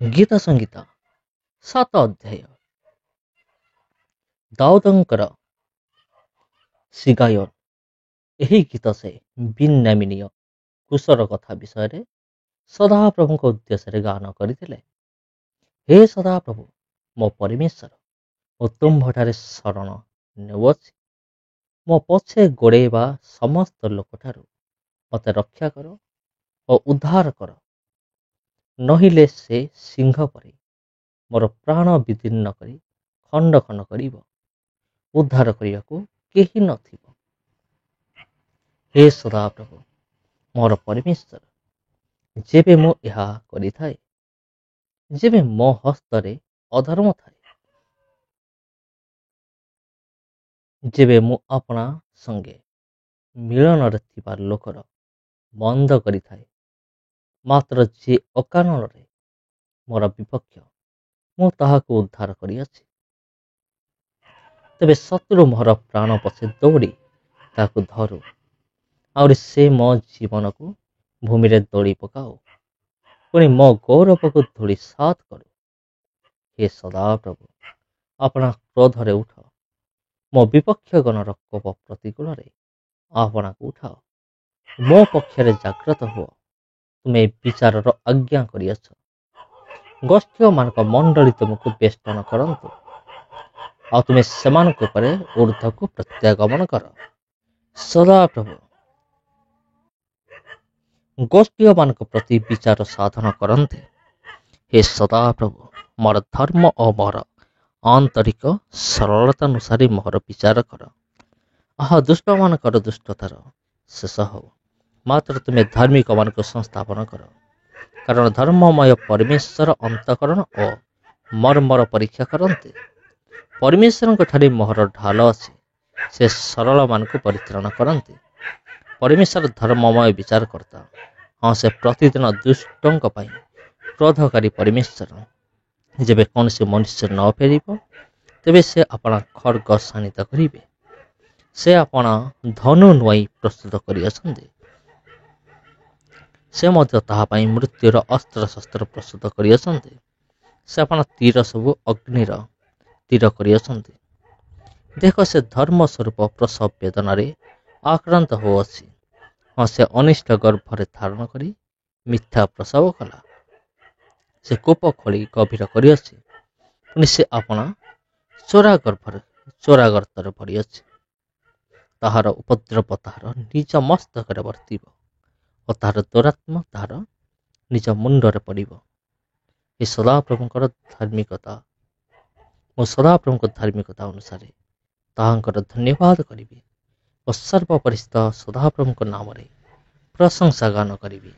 गीता संगीत 7 अध्याय दाऊदंकर सिगायोन ଏହି ଗୀତ ସେ ବିନ୍ୟାମିନୀୟ କୁଶର କଥା ବିଷୟରେ ସଦାପ୍ରଭୁଙ୍କ ଉଦ୍ଦେଶ୍ୟରେ ଗାନ କରିଥିଲେ। ହେ ସଦାପ୍ରଭୁ ମୋ ପରମେଶ୍ୱର, ମୁଁ ତୁମ୍ଭଠାରେ ଶରଣ ନେଉଅଛି। ମୋ ପଛେ ଗୋଡ଼େଇବା ସମସ୍ତ ଲୋକଠାରୁ ମୋତେ ରକ୍ଷା କର ଓ ଉଦ୍ଧାର କର। ନହିଲେ ସେ ସିଂହ ପରି ମୋର ପ୍ରାଣ ବିଦୀର୍ଣ୍ଣ କରି ଖଣ୍ଡ ଖଣ୍ଡ କରିବ, ଉଦ୍ଧାର କରିବାକୁ କେହି ନଥିବ। ହେ ସଦାପ୍ରଭୁ ମୋର ପରମେଶ୍ୱର, ଯେବେ ମୁଁ ଏହା କରିଥାଏ, ଯେବେ ମୋ ହସ୍ତରେ ଅଧର୍ମ ଥାଏ, ଯେବେ ମୁଁ ଆପଣା ସଙ୍ଗେ ମିଳନରେ ଥିବା ଲୋକର ବନ୍ଦ କରିଥାଏ, ମାତ୍ର ଯେ ଅକାରଣରେ ମୋର ବିପକ୍ଷ, ମୁଁ ତାହାକୁ ଉଦ୍ଧାର କରିଅଛି। ତେବେ ଶତ୍ରୁ ମୋର ପ୍ରାଣ ପଛେ ଦୌଡ଼ି ତାହାକୁ ଧରୁ, ଆହୁରି ସେ ମୋ ଜୀବନକୁ ଭୂମିରେ ଦୋଳି ପକାଉ, ପୁଣି ମୋ ଗୌରବକୁ ଧୂଳି ସାତ୍ କରୁ। ହେ ସଦାପ୍ରଭୁ, ଆପଣା କ୍ରୋଧରେ ଉଠ, ମୋ ବିପକ୍ଷଗଣର କୋପ ପ୍ରତିକୂଳରେ ଆପଣାକୁ ଉଠାଅ। ମୋ ପକ୍ଷରେ ଜାଗ୍ରତ ହୁଅ, ତୁମେ ବିଚାରର ଆଜ୍ଞା କରିଅଛ। ଗୋଷ୍ଠୀମାନଙ୍କ ମଣ୍ଡଳୀ ତୁମକୁ ବେଷ୍ଟନ କରନ୍ତୁ, ଆଉ ତୁମେ ସେମାନଙ୍କ ଉପରେ ଊର୍ଦ୍ଧ୍ୱକୁ ପ୍ରତ୍ୟାଗମନ କର। ସଦାପ୍ରଭୁ ଗୋଷ୍ଠୀମାନଙ୍କ ପ୍ରତି ବିଚାର ସାଧନ କରନ୍ତି। ହେ ସଦାପ୍ରଭୁ ମୋର ଧର୍ମ ଓ ମୋର ଆନ୍ତରିକ ସରଳତାନୁସାରେ ମୋର ବିଚାର କର। ଦୁଷ୍ଟମାନଙ୍କର ଦୁଷ୍ଟତାର ଶେଷ ହଉ, ମାତ୍ର ତୁମେ ଧାର୍ମିକମାନଙ୍କୁ ସଂସ୍ଥାପନ କର। କାରଣ ଧର୍ମମୟ ପରମେଶ୍ୱର ଅନ୍ତଃକରଣ ଓ ମର୍ମର ପରୀକ୍ଷା କରନ୍ତି। ପରମେଶ୍ୱରଙ୍କ ଠାରେ ମୋହର ଢାଲ ଅଛି, ସେ ସରଳମାନଙ୍କୁ ପରିତ୍ରାଣ କରନ୍ତି। ପରମେଶ୍ୱର ଧର୍ମମୟ ବିଚାରକର୍ତ୍ତା, ସେ ପ୍ରତିଦିନ ଦୁଷ୍ଟଙ୍କ ପାଇଁ କ୍ରୋଧକାରୀ ପରମେଶ୍ୱର। ଯେବେ କୌଣସି ମନୁଷ୍ୟ ନ ଫେରିବ, ତେବେ ସେ ଆପଣା ଖଡ଼୍ଗ ଶାଣିତ କରିବେ। ସେ ଆପଣା ଧନୁ ନୁଆଇ ପ୍ରସ୍ତୁତ କରିଅଛନ୍ତି, ସେ ମଧ୍ୟ ତାହା ପାଇଁ ମୃତ୍ୟୁର ଅସ୍ତ୍ରଶସ୍ତ୍ର ପ୍ରସ୍ତୁତ କରିଅଛନ୍ତି। ସେ ଆପଣା ତୀର ସବୁ ଅଗ୍ନିର ତୀର କରିଅଛନ୍ତି। ଦେଖ, ସେ ଧର୍ମ ସ୍ୱରୂପ ପ୍ରସବ ବେଦନାରେ ଆକ୍ରାନ୍ତ ହେଉଅଛି। ସେ ଅନିଷ୍ଟ ଗର୍ଭରେ ଧାରଣ କରି ମିଥ୍ୟା ପ୍ରସବ କଲା। ସେ କୂପ ଖୋଳି ଗଭୀର କରିଅଛି, ପୁଣି ସେ ଆପଣା ଚୋରା ଗର୍ତ୍ତରେ ପଡ଼ିଅଛି। ତାହାର ଉପଦ୍ରବ ତାହାର ନିଜ ମସ୍ତକରେ ବର୍ତ୍ତିବ ଓ ତାହାର ଦୌରାତ୍ମ୍ୟ ତାହାର ନିଜ ମୁଣ୍ଡରେ ପଡ଼ିବ। ଏ ସଦାପ୍ରଭୁଙ୍କର ଧାର୍ମିକତା, ମୁଁ ସଦାପ୍ରଭୁଙ୍କ ଧାର୍ମିକତା ଅନୁସାରେ ତାହାଙ୍କର ଧନ୍ୟବାଦ କରିବି ଓ ସର୍ବପରିସ୍ଥ ସଦାପ୍ରଭୁଙ୍କ ନାମରେ ପ୍ରଶଂସା ଗାନ କରିବି।